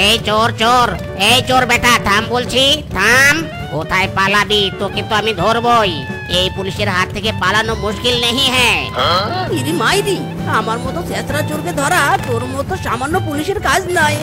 এই চোর চোর, এই চোর বেটা, থাম বলছি, থাম। কোথায় পালাবি? তোকে তো আমি ধরবই। এই পুলিশের হাত থেকে পালানো মুশকিল নেই। হ্যাঁ ইরি মাইরি, আমার মতো চেতরা চোরকে ধরা তোর মতো সামান্য পুলিশের কাজ নাই।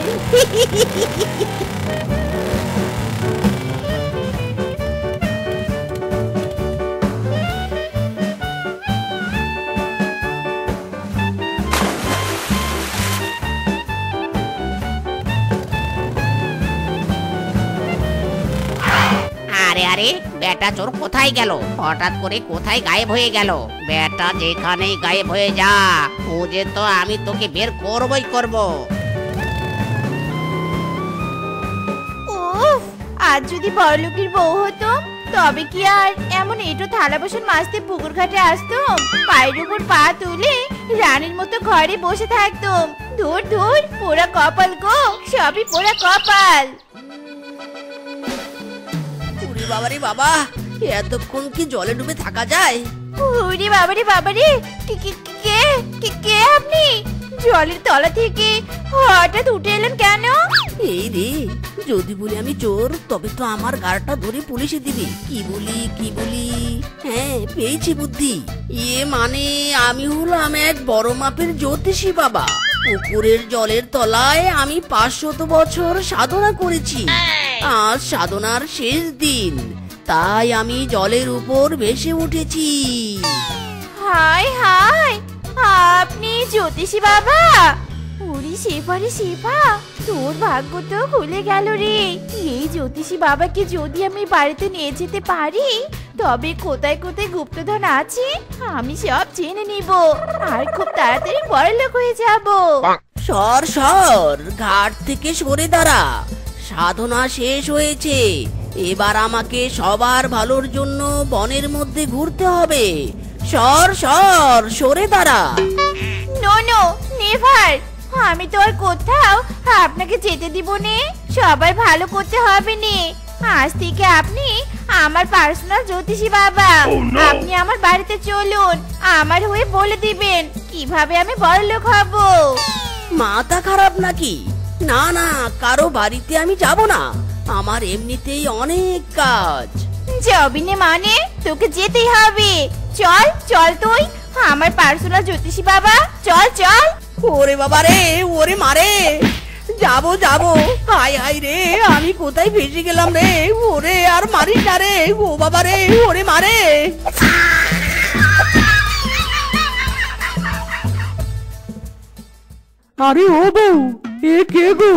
আরে আরে, বেটা চোর কোথায় গেল? হঠাৎ করে কোথায় গায়েব হয়ে গেল? বেটা যেখানেই গায়েব হয়ে যা, খুঁজে তো আমি তোকে বের করবই করব। উফ, আজ যদি বড়লোকের বউ হতো তবে কি আর এমন এঁটো থালা বাসন মাজতে পুকুর ঘাটে আসতুম? পায়ের উপর পা তুলে রানীর মতো ঘরে বসে থাকতুম। ধুর ধুর, পোড়া কপাল গো, সবই পোড়া কপাল। বাবারে বাবা, এতক্ষণ কি জলে ডুবে থাকা যায়? ওরে বাবারে বাবারে, কে কে কে কে কে আপনি? জলের তলা থেকে হঠাৎ উঠে এলেন কেন? এই রে, যদি বলি আমি চোর তবে তো আমার গাড়টা ধরে পুলিশে দিবি। কি বলি কি বলি, হ্যাঁ পেয়েছি বুদ্ধি। মানে আমি হলাম এক বড় মাপের জ্যোতিষী বাবা। পুকুরের জলের তলায় আমি 500 বছর সাধনা করেছি। আজ সাধনার শেষ দিন, তাই আমি জলের উপর ভেসে উঠেছি। হায় হায়, আপনি জ্যোতিষী বাবা? ওরে শেফা রে শেফা, তোর ভাগ্য তো খুলে গেল রে। এই জ্যোতিষী বাবাকে যদি আমি বাড়িতে নিয়ে যেতে পারি তবে কোথায় কোথায় গুপ্তধন আছে আমি সব জেনে নিব, আর খুব তাড়াতাড়ি বড়লোক হয়ে যাব। সর সর, ঘাট থেকে সরে দাঁড়া। সাধনা শেষ হয়েছে, এবার আমাকে সবার ভালোর জন্য বনের মধ্যে ঘুরতে হবে। সর সর, সরে দাঁড়া। নো নো, নেভার, আমি তো আর কোথাও আপনাকে যেতে দিব নে। সবাই ভালো করতে হবে নে। আজ থেকে আপনি আমার পার্সোনাল জ্যোতিষী বাবা। আপনি আমার বাড়িতে চলুন, আমার হয়ে বলে দিবেন কিভাবে আমি বড়লোক হব। মাথা খারাপ নাকি? না না, কারো বাড়িতে আমি যাব না, আমার এমনিতেই অনেক কাজ। যাবিনে মানে? তোকে যেতেই হবে। চল চল, তুই আমার পার্সোনাল জ্যোতিষী বাবা, চল চল। ওরে বাবা রে, ওরে মারে, যাবো যাবো। হাই হাই রে, আমি কোথায় ফেসে গেলাম রে। ওরে আর মারিস না রে, ও বাবা রে, ওরে মারে। আরে ও বউ, এ কে গো?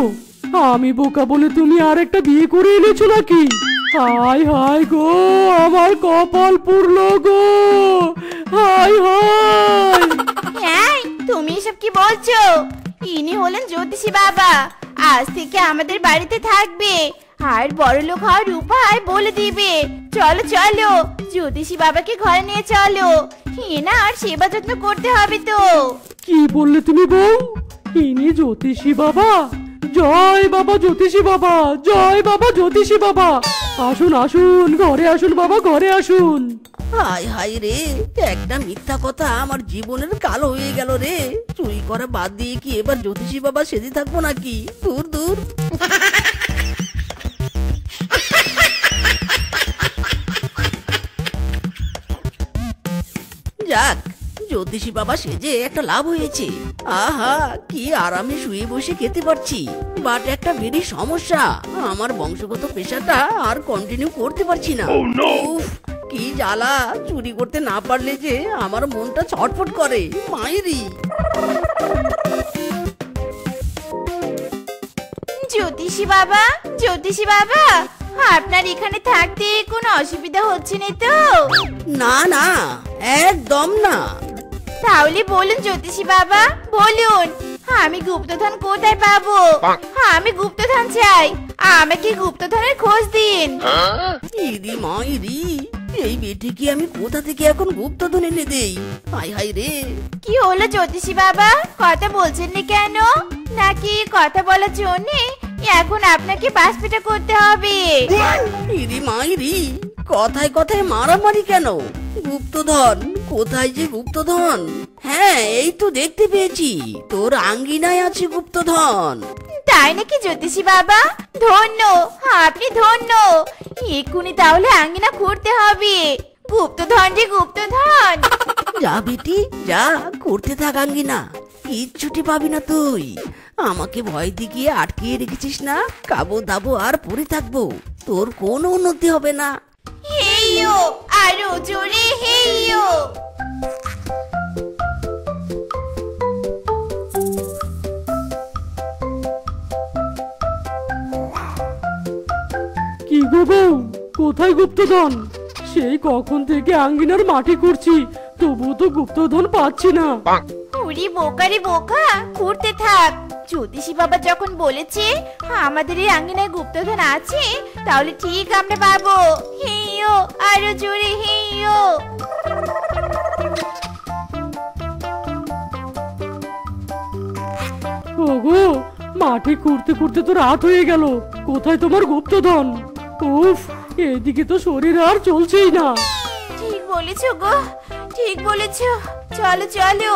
আমি বোকা বলে তুমি আর একটা বিয়ে করে এনেছো নাকি? হাই হাই গো, আমার কপাল পুরলো গো, হাই হাই। হ্যাঁ, তুমি এসব কি বলছো? ইনি হলেন জ্যোতিষী বাবা, আজ থেকে আমাদের বাড়িতে থাকবে আর বড়লোক হওয়ার উপায় বলে দিবে। চলো চলো, জ্যোতিষী বাবাকে ঘরে নিয়ে চলো। না আর সেবা যত্ন করতে হবে তো। কি বললে তুমি বউ? ইনি জ্যোতিষী বাবা? জয় বাবা জ্যোতিষী বাবা, জয় বাবা জ্যোতিষী বাবা। আসুন আসুন, ঘরে আসুন বাবা, ঘরে আসুন। হাই হাই রে, একটা মিথ্যা কথা আমার জীবনের কালো হয়ে গেল রে। চুরি করা বাদ দিয়ে কি এবার জ্যোতিষী বাবা সেজে থাকবো নাকি? দূর দূর। যাক, জ্যোতিষী বাবা সেজে একটা লাভ হয়েছে। আহা, কি আরামে শুয়ে বসে খেতে পারছি। বাট একটা বেরি সমস্যা, আমার বংশগত পেশাটা আর কন্টিনিউ করতে পারছি না। উফ, কি জ্বালা। চুরি করতে না পারলে যে আমার মনটা ছটফট করে। মায়েরি, জ্যোতিষী বাবা, জ্যোতিষী বাবা, আপনার এখানে থাকতে কোনো অসুবিধা হচ্ছে না তো? না না, একদম না। তাহলে বলুন জ্যোতিষী বাবা, বলুন আমি গুপ্তধন কোথায় পাবো? আমি গুপ্তধন চাই, আমাকে গুপ্তধনের খোঁজ দিন। ইরি মা ইরি, এই বেটিকে আমি কোথা থেকে এখন গুপ্তধন এনে দেই? হাই হাই রে। কি হলো জ্যোতিষী বাবা, কথা বলছেন না কেন? নাকি কথা বলার জন্য এখন আপনাকে বাসপিটা করতে হবে? ইরি মা ইরি, কথায় কথায় মারামারি কেন? গুপ্তধন কোথায় যে গুপ্তধন? হ্যাঁ, এই তো দেখতে পেয়েছি, তোর আঙ্গিনায় আছে গুপ্তধন। তা তাই নাকি জ্যোতিষী বাবা? ধন্য, আপনি ধন্য। এক্ষুনি তাহলে আঙ্গিনা খুঁড়তে হবে। গুপ্তধন রে গুপ্তধন। যা বেটি যা, করতে থাক আঙ্গিনা, কিচ্ছুটি পাবি না তুই। আমাকে ভয় দেখিয়ে আটকিয়ে রেখেছিস না, কাবো দাবো আর পড়ে থাকবো, তোর কোনো উন্নতি হবে না। হেইয়ো, আরো জোরে হেইয়ো। কি গো বউ, কোথায় গুপ্তধন? সেই কখন থেকে আঙ্গিনার মাটি করছি, তবুও তো গুপ্তধন পাচ্ছি না। ওরে বোকা রে বোকা, খুঁড়তে থাক। জ্যোতিষী বাবা যখন বলেছে আমাদের এই আঙ্গিনায় গুপ্তধন আছে, তাহলে ঠিক আমরা পাবো। হেইয়ো, আরো জোরে হেইয়ো। ওগো, মাটি খুঁড়তে খুঁড়তে তো রাত হয়ে গেল, কোথায় তোমার গুপ্তধন? উফ, এদিকে তো শরীর আর চলছেই না। ঠিক বলেছো গো, ঠিক বলেছো। চলো চলো,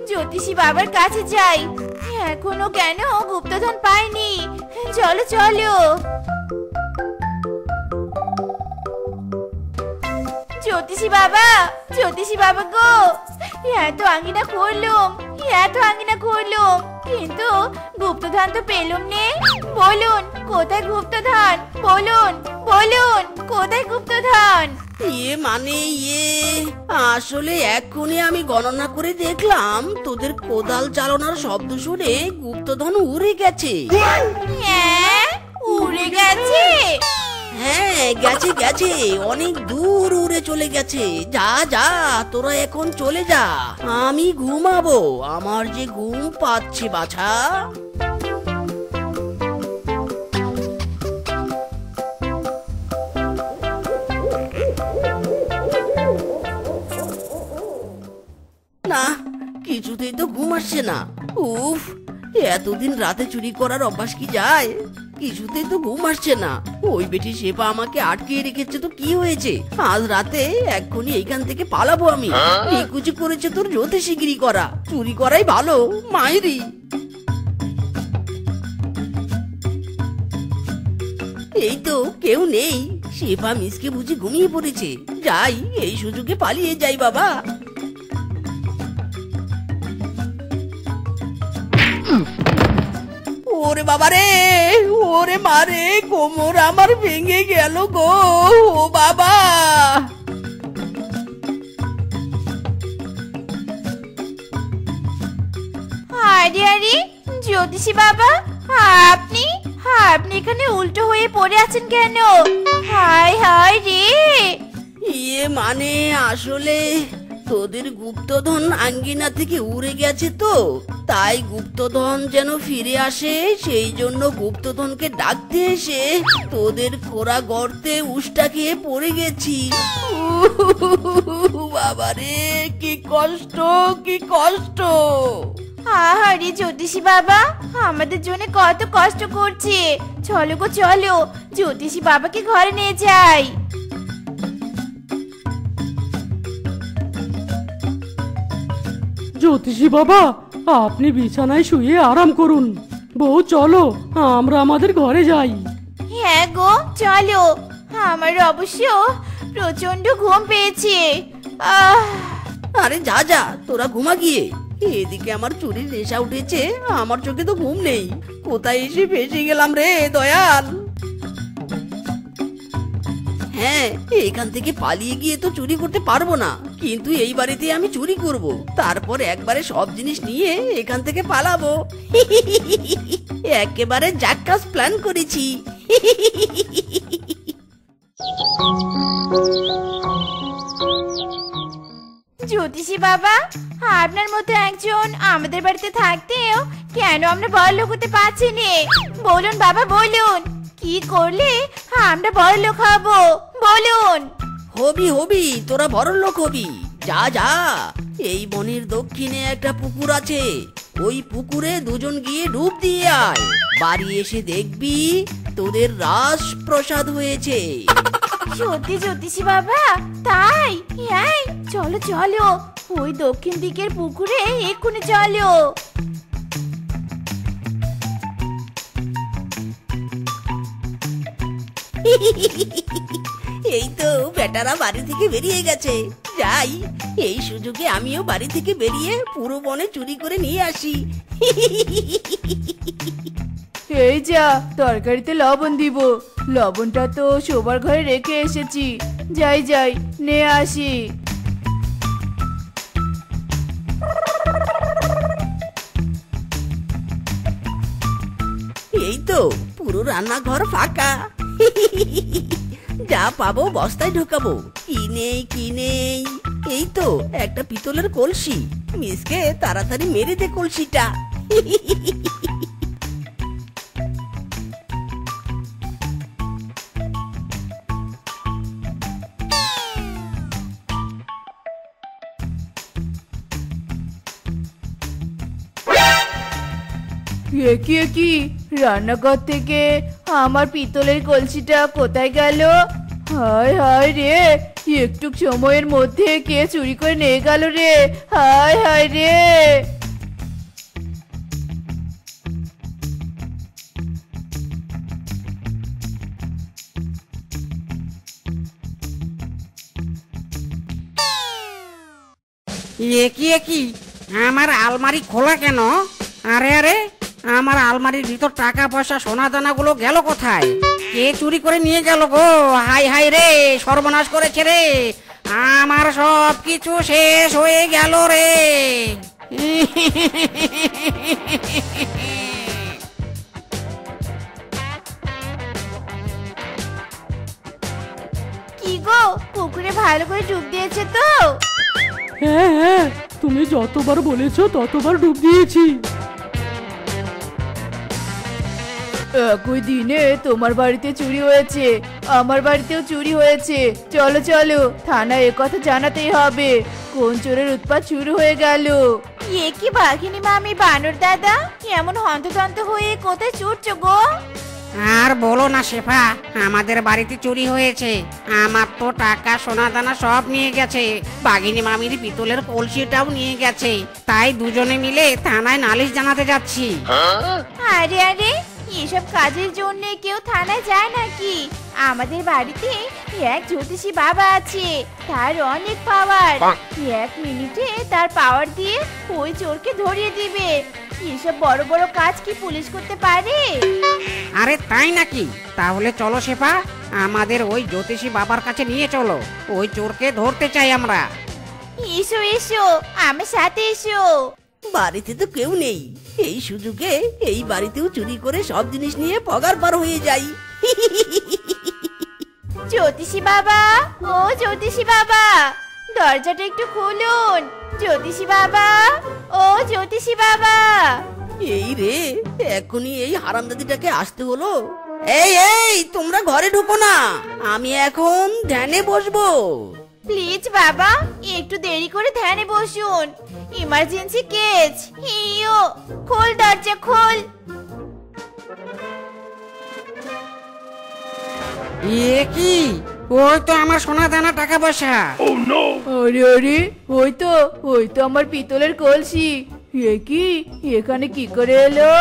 জ্যোতিষী বাবার কাছে যাই। এখনো কেন গুপ্তধন পাইনি? চলো চলো। জ্যোতিষী বাবা, জ্যোতিষী বাবা গো, এত আঙ্গিনা খুঁড়লুম, এত আঙ্গিনা খুঁড়লুম, কিন্তু গুপ্তধন তো পেলুম নে। বলুন কোথায় গুপ্তধন? বলুন বলুন কোথায় গুপ্তধন? মানে আসলে এক্ষুনি আমি গণনা করে দেখলাম, তোদের কোদাল চালানোর শব্দ শুনে গুপ্তধন উড়ে গেছে। হ্যাঁ, উড়ে গেছে? হ্যাঁ গেছে গেছে, অনেক দূর উড়ে চলে গেছে। যা যা, তোরা এখন চলে যা, আমি ঘুমাবো, আমার যে ঘুম পাচ্ছে বাছা। না, কিছুতেই তো ঘুম আসছে না। উফ, এতদিন রাতে চুরি করার অভ্যাস কি যায়? কিছুতেই তো ঘুম আসছে না। ওই বেটি শেফা আমাকে আটকে রেখেছে তো কি হয়েছে? আজ রাতে এক্ষুনি এইখান থেকে পালাবো আমি। নিকুচি করেছে তোর জ্যোতিষীগিরি করা, চুরি করাই ভালো মাইরি। এই তো কেউ নেই, শেফা মিসকে বুঝি ঘুমিয়ে পড়েছে। যাই, এই সুযোগে পালিয়ে যাই বাবা। ওরে বাবা রে, ওরে মারে, কোমর আমার ভেঙে গেল গো, ও বাবা। আরে আরে, জ্যোতিষী বাবা, আপনি আপনি এখানে উল্টো হয়ে পড়ে আছেন কেন? হায় হায় রে। মানে আসলে তোদের গুপ্তধন আঙ্গিনা থেকে উড়ে গেছে তো, তাই গুপ্তধন যেন ফিরে আসে, সেই জন্য গুপ্তধনকে ডাকতে এসে তোদের খোরা গর্তে উষ্টা খেয়ে পড়ে গেছি। বাবারে, কি কষ্ট, কি কষ্ট। আহারে জ্যোতিষী বাবা, আমাদের জন্য কত কষ্ট করছে। চলো গো চলো, জ্যোতিষী বাবাকে ঘরে নিয়ে যাই। জ্যোতিষী বাবা, আপনি বিছানায় শুয়ে আরাম করুন। বউ চলো, আমরা আমাদের ঘরে যাই। হ্যাঁ গো চলো, আমার অবশ্য প্রচন্ড ঘুম পেয়েছে। আরে যা যা, তোরা ঘুমা গিয়ে। এদিকে আমার চুরির নেশা উঠেছে, আমার চোখে তো ঘুম নেই। কোথায় এসে ফেসে গেলাম রে দয়াল। হ্যাঁ, এখান থেকে পালিয়ে গিয়ে তো চুরি করতে পারবো না, কিন্তু এই বাড়িতে আমি চুরি করব, তারপর একবারে সব জিনিস নিয়ে এখান থেকে পালাবো। একেবারে জাক্কাস প্ল্যান করেছি। জ্যোতিষী বাবা, আপনার মতো একজন আমাদের বাড়িতে থাকতেও কেন আমরা বড়লোক হতে পারছি না? বলুন বাবা বলুন, কি করলে আমরা বড়লোক হব? বলুন। হবি হবি, তোরা বড় লোক হবি। যা যা, এই বনের দক্ষিণে একটা পুকুর আছে, ওই পুকুরে দুজন গিয়ে ডুব দিয়ে আয়। বাড়ি এসে দেখবি তোদের রাস প্রসাদ হয়েছে। সত্যি জ্যোতিষী বাবা? তাই? এই চলো চলো, ওই দক্ষিণ দিকের পুকুরে এক্ষুনি চলো। এই তো বেটারা বাড়ি থেকে বেরিয়ে গেছে। যাই, এই সুযোগে আমিও বাড়ি থেকে বেরিয়ে পুরো বনে চুরি করে নিয়ে আসি। এই যা, তরকারিতে লবণ দিব। লবণটা তো শোবার ঘরে রেখে এসেছি। যাই যাই, নে আসি। এই তো পুরো রান্নাঘর ফাঁকা। যা পাবো বস্তায় ঢোকাবো। কি নেই কি নেই, এই তো একটা পিতলের কলসি। মিসকে তাড়াতাড়ি মেরে দে কলসিটা। একি একি, রান্নাঘর থেকে আমার পিতলের কলসিটা কোথায় গেল? হায় হায় রে, একটু সময়ের মধ্যে কে চুরি করে নিয়ে গেল রে। হায় হায় রে। একই একই, আমার আলমারি খোলা কেন? আরে আরে, আমার আলমারির ভিতর টাকা পয়সা সোনা দানাগুলো গেল কোথায়? কে চুরি করে নিয়ে গেল গো? হাই হাই রে, সর্বনাশ করেছে রে, আমার সব কিছু শেষ হয়ে গেল রে। কি গো, পুকুরে ভালো করে ডুব দিয়েছে তো? হ্যাঁ হ্যাঁ, তুমি যতবার বলেছো ততবার ডুব দিয়েছি। একই দিনে তোমার বাড়িতে চুরি হয়েছে, আমার বাড়িতেও চুরি হয়েছে। চলো চলো, থানায় কথা জানাতেই হবে। কোন চোরের উৎপাত শুরু হয়ে গেল? এ কি বাঘিনী মামি, বানর দাদা, এমন হন্তদন্ত হয়ে কোথায় ছুটছো গো? আর বলো না শেফা, আমাদের বাড়িতে চুরি হয়েছে। আমার তো টাকা সোনা দানা সব নিয়ে গেছে, বাঘিনী মামির পিতলের কলসিটাও নিয়ে গেছে। তাই দুজনে মিলে থানায় নালিশ জানাতে যাচ্ছি। আরে আরে, এসব কাজের জন্য কেউ থানায় যায় নাকি? আমাদের বাড়িতে এক জ্যোতিষী বাবা আছে, তার অনেক পাওয়ার। 1 মিনিটে তার পাওয়ার দিয়ে ওই চোরকে ধরিয়ে দিবে। এসব বড় বড় কাজ কি পুলিশ করতে পারে? আরে তাই নাকি? তাহলে চলো শেফা, আমাদের ওই জ্যোতিষী বাবার কাছে নিয়ে চলো। ওই চোরকে ধরতে চাই আমরা। এসো এসো, আমার সাথে এসো। বাড়িতে তো কেউ নেই, এই সুযোগে এই বাড়িতেও চুরি করে সব জিনিস নিয়ে পগার পার হয়ে যাই। জ্যোতিষী বাবা, ও জ্যোতিষী বাবা, দরজাটা একটু খুলুন। জ্যোতিষী বাবা, ও জ্যোতিষী বাবা। এই রে, এখনই এই হারামজাদিটাকে আসতে হলো। এই এই, তোমরা ঘরে ঢুকো না, আমি এখন ধ্যানে বসবো। প্লিজ বাবা, একটু দেরি করে ধ্যানে বসুন। Emergency case. ইয়ো, খোল দরজা খোল। এ কি? ওই তো আমার সোনা দানা টাকা পয়সা। আরে আরে, ওই তো আমার পিতলের কলসি। এ কি, এখানে কি করে এলো?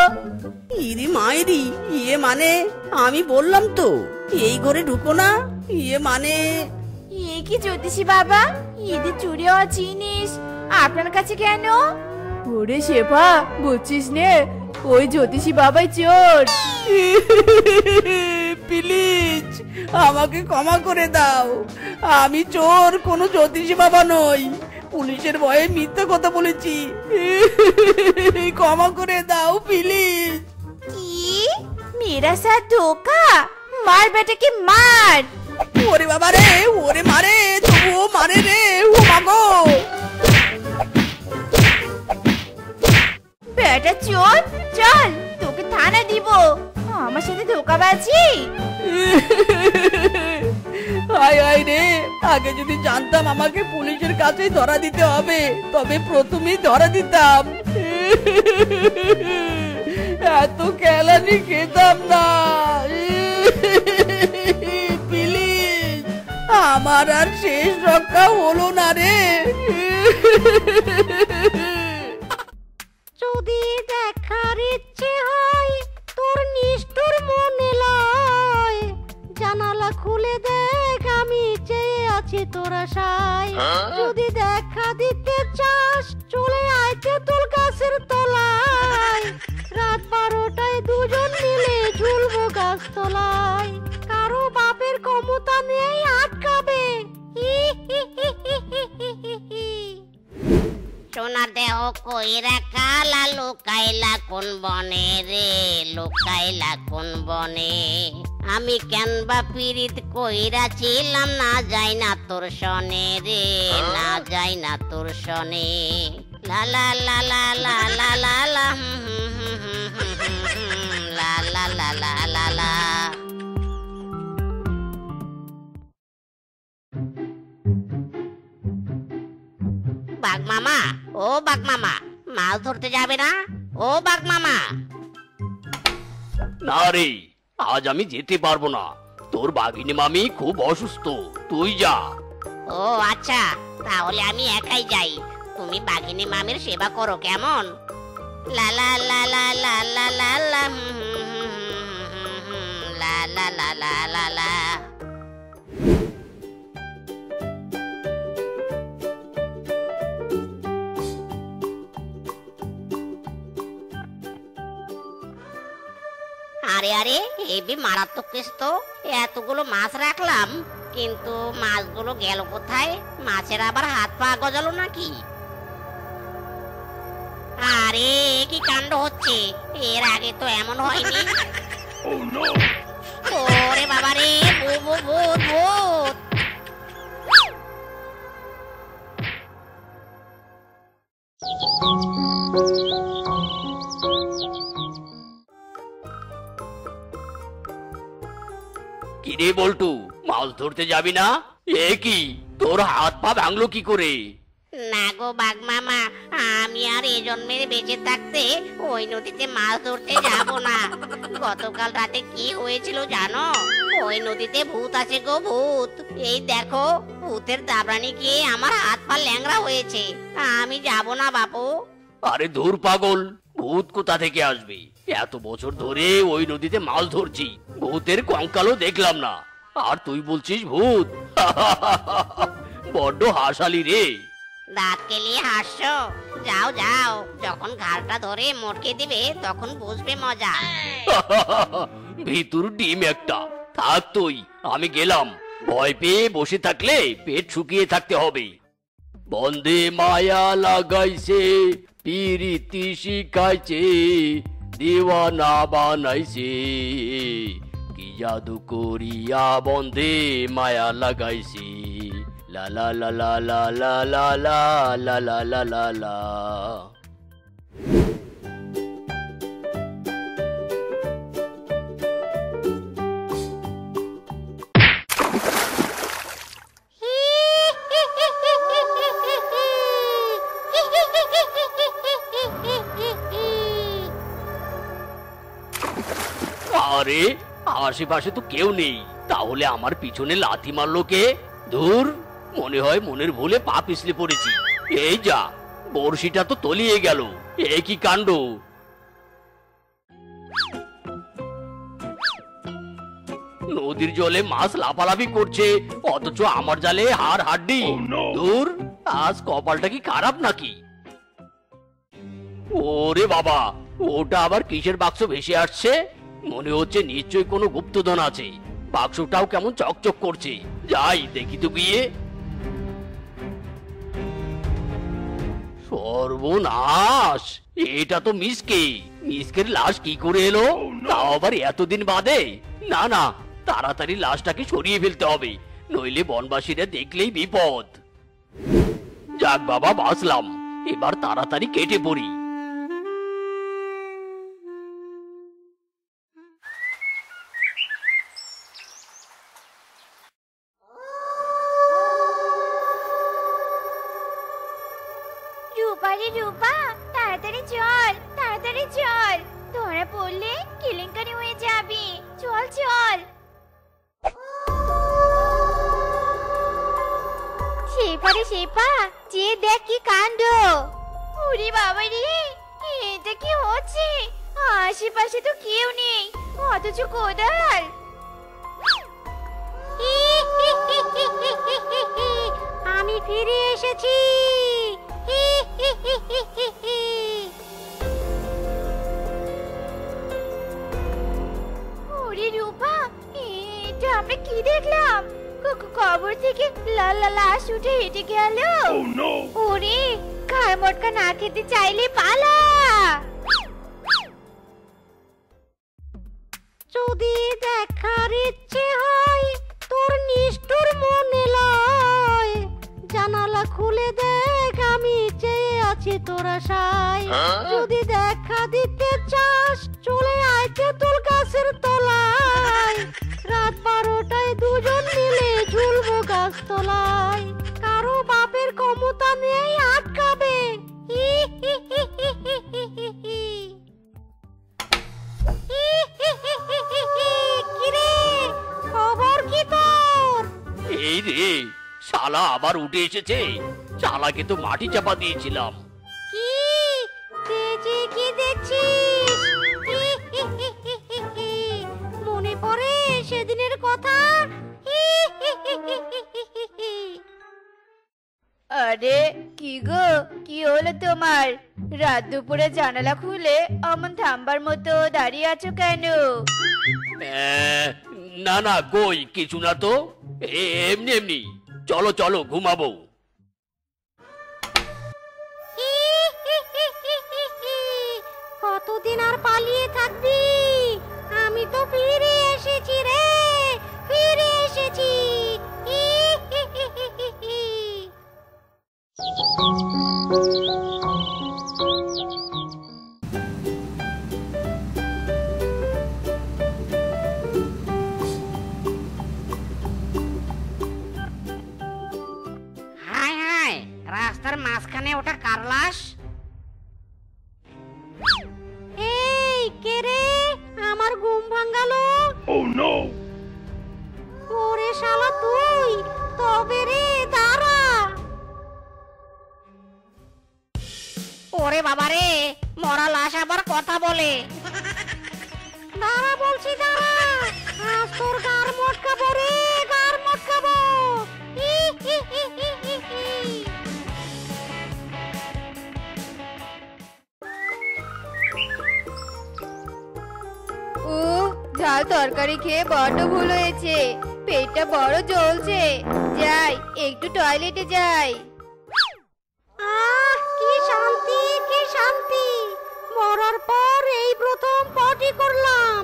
ইরি মায়েরি, ইয়ে মানে আমি বললাম তো এই ঘরে ঢুকো না। ইয়ে মানে এ কি জ্যোতিষী বাবা, ঈদের চুরি হওয়া জিনিস আপনার কাছে কেন? ওরে শেফা, বুঝছিস নে, ওই জ্যোতিষী বাবাই চোর। প্লিজ আমাকে ক্ষমা করে দাও, আমি চোর, কোনো জ্যোতিষী বাবা নই। পুলিশের ভয়ে মিথ্যা কথা বলেছি, ক্ষমা করে দাও প্লিজ। কি? মেরা সাথ ধোকা? মার বেটাকে মার। ওরে বাবা রে, ওরে মারে, ও মারে রে, ও মাগো। বেটা চোর, চল তোকে থানা দিব। আমার সাথে ধোকাবাজি। হায় হায় রে, আগে যদি জানতাম আমাকে পুলিশের কাছেই ধরা দিতে হবে, তবে প্রথমেই ধরা দিতাম। এত কেলানি খেতাম না। প্লিজ, আমার আর শেষ রক্ষা হলো না রে। যদি দেখার ইচ্ছে হয় তোর নিষ্ঠুর মনে লয়, জানালা তোরা সাই যদি দেখা দিতে চাস চলে আয় তেঁতুল গাছের তলায় রাত 12টায় দুজন মিলে ঝুলবো গাছ তলায় কারো বাপের ক্ষমতা নেই আটকাবে সোনার দেহ কইরা কালা লুকাইলা কোন বনে রে, লুকাইলা কোন বনে। আমি কেন বা পীড়িত কইরাছিলাম না যাই না তোর সনে রে, না যাই না তোর সনে। লা লা লা লা লা লা লা লা লা লা লা লা লা লা। বাঘ মামা, ও বাঘ মামা, মাছ ধরতে যাবে না? ও বাঘ মামা। না রে, আজ আমি যেতে পারবো না। তোর বাঘিনী মামি খুব অসুস্থ, তুই যা। ও আচ্ছা, তাহলে আমি একাই যাই। তুমি বাঘিনী মামির সেবা করো কেমন? লা লা লা লা লা লা লা লা লা লা লা লা লা লা। আরে আরে, হেবি মারাত্মক কেস তো। এতগুলো মাছ রাখলাম, কিন্তু মাছগুলো গেল কোথায়? মাছের আবার হাত পা গজালো নাকি? আরে কি কাণ্ড হচ্ছে, এর আগে তো এমন হয়নি। ওরে বাবা রে, ভূত ভূত ভূত। কিরে বল্টু, মাছ ধরতে যাবি না? এ কি, তোর হাত পা ভাঙলো কি করে? না গো বাঘ মামা, আমি আর এ জন্মে বেঁচে থাকতে ওই নদীতে মাছ ধরতে যাব না। গতকাল রাতে কি হয়েছিল জানো? ওই নদীতে ভূত আছে গো, ভূত। এই দেখো, ভূতের দাবরানি গিয়ে আমার হাত পা ল্যাংড়া হয়েছে। আমি যাব না বাপু। আরে ধুর পাগল, ভূত কোথা থেকে আসবে? এত বছর ধরে ওই নদীতে মাছ ধরছি, ভূতের কঙ্কালও দেখলাম না, আর তুই বলছিস ভূত? বড্ড হাসালি রে। দাঁত কেলিয়ে হাসছো? যাও যাও, যখন ঘাড়টা ধরে মটকে দিবে তখন বুঝবে মজা। ভিতর ডিম একটা। থাক তুই, আমি গেলাম। ভয় পেয়ে বসে থাকলে পেট শুকিয়ে থাকতে হবে। বন্দে মায়া লাগাইছে, পিরিতি শিখাইছে, দিওয়ানা বানাইছে, কি জাদু করিয়া বন্দে মায়া লাগাইছে। লা লা লা লা লা লা লা লা লা লা লা লা লা। আরে আশেপাশে তো কেউ নেই, তাহলে আমার পিছনে লাথি মারলো কে? ধুর, মনে হয় মনের ভুলে পা পিছলে পড়েছি। এই যা, বড়শিটা তো তলিয়ে গেল। এ কি কাণ্ড! নদীর জলে মাছ লাফালাফি করছে, অথচ আমার জালে হাড় হাড্ডি। ধুর, আজ কপালটা কি খারাপ নাকি? ওরে বাবা, ওটা আবার কিসের বাক্স ভেসে আসছে? মনে হচ্ছে নিশ্চয়ই কোনো গুপ্তধন আছে। বাক্সটাও কেমন চকচক করছে, যাই দেখি তো গিয়ে। সর্বনাশ, এটা তো মিসকে। মিসকের লাশ কি করে এলো, তাও আবার এতদিন বাদে? না না, তাড়াতাড়ি লাশটাকে সরিয়ে ফেলতে হবে, নইলে বনবাসীরা দেখলেই বিপদ। যাক বাবা, বাঁচলাম। এবার তাড়াতাড়ি কেটে পড়ি। রূপারে রূপা, তাড়াতাড়ি চল, তাড়াতাড়ি চল, ধরা পড়লে কেলেঙ্কারি হয়ে যাবে। চল চল। শেফারে শেফা, যে দেখ কি কাণ্ড। ওরে বাবা রে, এটা কি হচ্ছে? আশেপাশে তো কেউ নেই, অথচ কোদাল। আমি ফিরে এসেছি। হি হি হি হি হি হি। ওরে রূপা, এটা আমরা কি দেখলাম? কবর থেকে লাশ উঠে হেঁটে গেল। ওরে, ঘাড় মটকা না খেতে চাইলে পালা। যদি দেখার ইচ্ছে হয় তোর নিষ্ঠুর মনে লয়, জানালা খুলে দেখ আমি চেয়ে আছি তোর আশায়। যদি দেখা দিতে চাস চলে আয় তেঁতুল গাছের তলায়, রাত 12টায় দুজন মিলে ঝুলবো গাছ তলায়। কারো বাপের ক্ষমতা নেই আটকাবে। হি হি হি হি হি হি হি। কিরে, খবর কি তোর? এই রে, শালা আবার উঠে এসেছে। শালাকে তো মাটি চাপা দিয়েছিলাম। কি তেজি কি দেখছিস? মনে পড়ে সেদিনের কথা? আরে কি গো, কি হলো তোমার? রাত দুপুরে জানালা খুলে অমন থামবার মতো দাঁড়িয়ে আছো কেন? না না, কই কিছু না তো। এমনি এমনি। চলো চলো ঘুমাবো। কতদিন আর পালিয়ে থাকবি? আমি তো ফিরে এসেছি রে, ফিরে এসেছি। হায় হায়, রাস্তার মাঝখানে ওটা কার লাশ? এই কে রে, আমার ঘুম ভাঙালো। ওরে শালা তুই, তবে রে দাঁড়া। ওরে বাবা রে, মরা লাশ আবার কথা বলে। দাঁড়া বলছি, দাঁড়া। আজ তোর গার মটকাবো রে, গার মটকাবো। হি হি হি হি হি হি। ও, ঝাল তরকারি খেয়ে বড্ড ভুল হয়েছে। পেটটা বড় জ্বলছে। যাই, একটু টয়লেটে যাই। আহ, কি শান্তি, কি শান্তি। মরার পর এই প্রথম পটি করলাম।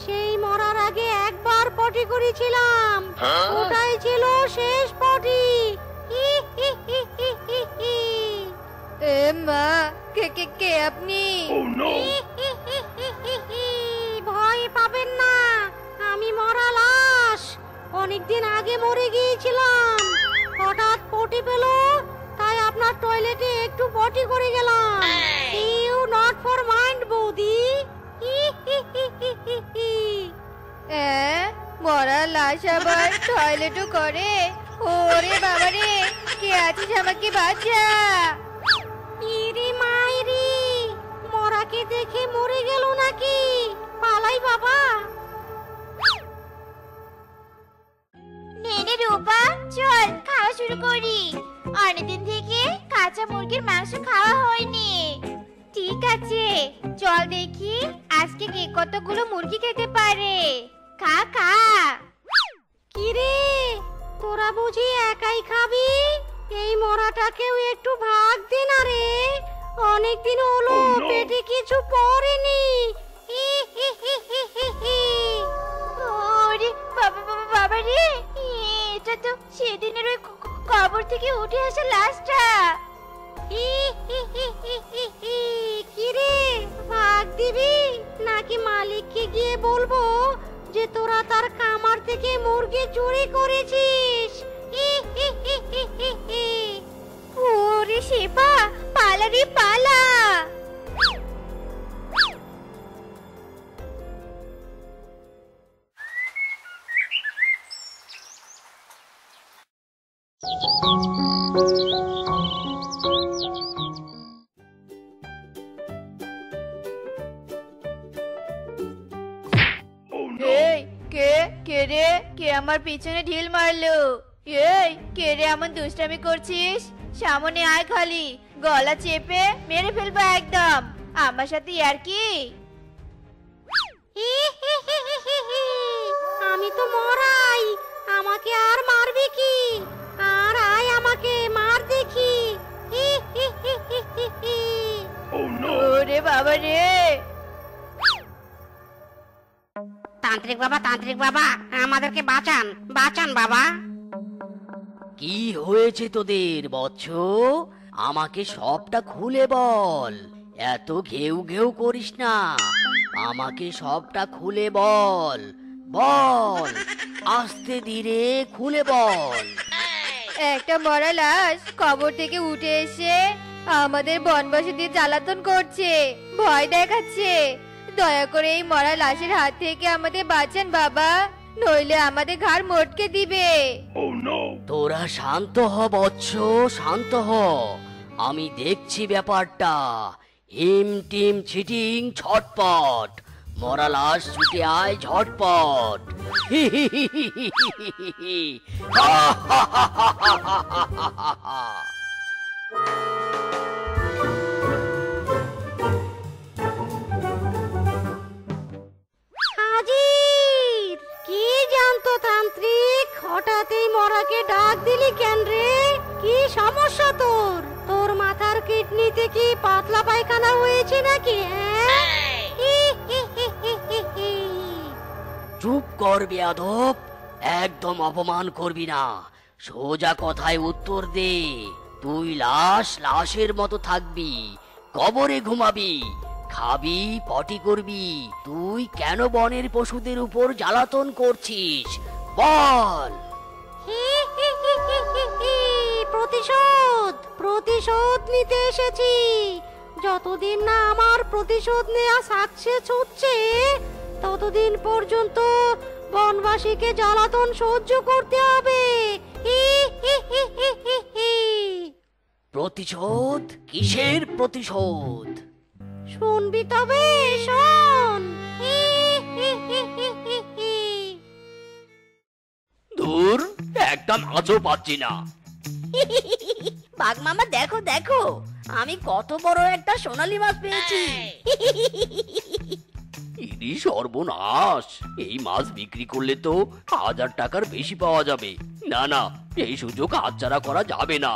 সেই মরার আগে একবার পটি করেছিলাম, ওটাই ছিল শেষ পটি। হি হি হি হি হি হি। এ মা, কে কে কে আপনি? হি হি হি হি হি হি। ভয় পাবেন না, আমি মরা লাশ। অনেকদিন আগে মরে গিয়েছিলাম, হঠাৎ পটি পেল, তাই আপনার টয়লেটে একটু পটি করে গেলাম। ইউ নট ফর মাইন্ড বৌদি। হি হি হি হি হি হি। মরা লাশ আবার টয়লেটও করে? ওরে বাবা রে, কে আছিস, আমাকে বাঁচা। ইরি মাইরি, মরাকে দেখে মরে গেল নাকি? পালাই বাবা। নে নে রূপা, চল খাওয়া শুরু করি। অনেকদিন থেকে কাঁচা মুরগির মাংস খাওয়া হয়নি। ঠিক আছে, চল দেখি আজকে কে কতগুলো মুরগি খেতে পারে। খা খা। কিরে, তোরা বুঝি একাই খাবি? এই মরাটাকেও একটু ভাগ দে না রে। অনেকদিন হলো পেটে কিছু পড়েনি। হি হি হি হি হি হি। ওরে বাবা বাবা বাবা রে, এটা তো সেদিনের ওই কবর থেকে উঠে আসা লাশটা। হি হি হি হি হি হি। কিরে, ভাগ দিবি নাকি মালিককে গিয়ে বলবো যে তোরা তার খামার থেকে মুরগি চুরি করেছিস? হি হি হি হি হি হি। ওরে শেফা, পালা রে পালা। এই কে কে রে, কে আমার পিছনে ঢিল মারলো? এই কে রে এমন দুষ্টামি করছিস? সামনে আয়, খালি গলা চেপে মেরে ফেলবো একদম। আমার সাথে আর কি? আমি তো মরাই, আমাকে আর মারবি কি? আর আয় আমাকে মার দেখি। ওরে বাবা রে! তান্ত্রিক বাবা আমাদেরকে বাঁচান, বাঁচান বাবা। কি হয়েছে তোদের বৎস? আমাকে সবটা খুলে বল, এত ঘেউ ঘেউ করিস না। আমাকে সবটা খুলে বল, বল আস্তে ধীরে খুলে বল। একটা মরা লাশ কবর থেকে উঠে এসে আমাদের বনবাসীদের জ্বালাতন করছে, ভয় দেখাচ্ছে। দয়া করে এই মরা লাশের হাত থেকে আমাদের বাঁচান বাবা, নইলে আমাদের ঘাড় মটকে দিবে। তোরা শান্ত হ বৎস, শান্ত হ। আমি দেখছি ব্যাপারটা। হিম টিম ছিটিং ছটপট, মরা লাশ ছুটে আয় ঝটপট। হাজির! কি জানতো তান্ত্রিক, হঠাৎ এই মরাকে ডাক দিলি কেন রে? কি সমস্যা তোর? তোর মাথার কিডনিতে কি পাতলা পায়খানা হয়েছে নাকি? চুপ কর বেয়াদব, একদম অপমান করবি না। সোজা কথায় উত্তর দে। তুই লাশের মতো থাকবি, কবরে ঘুমাবি, খাবি, পটি করবি। তুই কেন বনের পশুদের উপর জ্বালাতন করছিস বল। প্রতিশোধ নিতে এসেছি। যতদিন না আমার প্রতিশোধ নেওয়া সাকসেস হচ্ছে, ততদিন পর্যন্ত বনবাসীকে জ্বালাতন সহ্য করতে হবে। প্রতিশোধ? কিসের প্রতিশোধ? শুনবি তবে শোন। দূর, একদম আজও পাচ্ছি না। বাঘ মামা দেখো দেখো, আমি কত বড় একটা সোনালী মাছ পেয়েছি। ইনি সর্বনাশ! এই মাছ বিক্রি করলে তো 1000 টাকার বেশি পাওয়া যাবে। না না, এই সুযোগ হাতছাড়া করা যাবে না।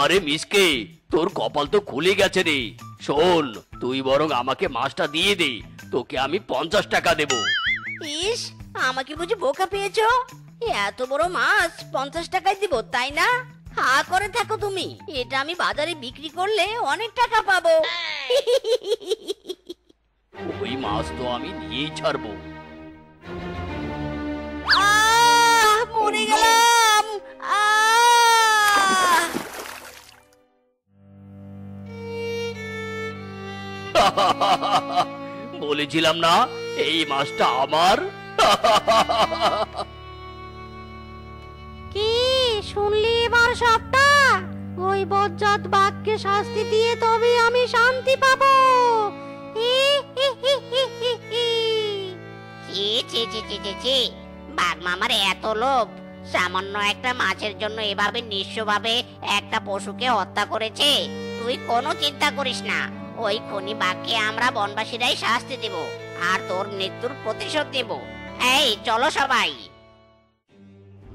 আরে মিসকে, তোর কপাল তো খুলে গেছে রে। শোন, তুই বরং আমাকে মাছটা দিয়ে দে, তোকে আমি 50 টাকা দেব। ইস, আমাকে বুঝি বোকা পেয়েছো? এত বড় মাছ 50 টাকায় দিব, তাই না? হা করে থাকো তুমি। এটা আমি বাজারে বিক্রি করলে অনেক টাকা পাবো। ওই মাছ তো আমি নিয়েই ছাড়বো। মরে গেলাম। বলেছিলাম না এই মাছটা আমার। কি শুনলি এবার সবটা? ওই বজ্জাত বাঘকে শাস্তি দিয়ে তবে আমি শান্তি পাবো। ছি, বাঘ মামার এত লোভ! সামান্য একটা মাছের জন্য এভাবে নিঃস্বভাবে একটা পশুকে হত্যা করেছে। তুই কোনো চিন্তা করিস না, ওই খনি বাঘকে আমরা বনবাসীরাই শাস্তি দেব, আর তোর মৃত্যুর প্রতিশোধ দেব। এই চলো সবাই।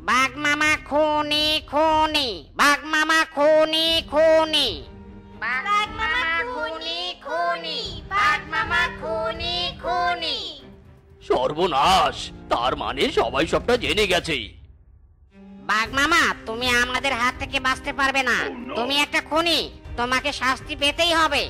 বাঘ মামা খুনি খুনি, বাঘ মামা খুনি খুনি, বাঘ মামা খুনি খুনি, বাঘ মামা খুনি খুনি। সর্বনাশ! তার মানে সবাই সবটা জেনে গেছে। বাঘ মামা, তুমি আমাদের হাত থেকে বাঁচতে পারবে না। তুমি একটা খুনি, তোমাকে শাস্তি পেতেই হবে।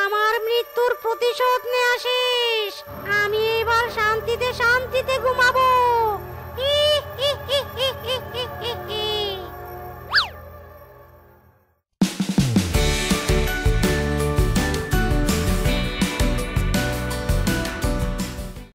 আমার মৃত্যুর প্রতিশোধ নেওয়া শেষ। আমি এবার শান্তিতে ঘুমাবো।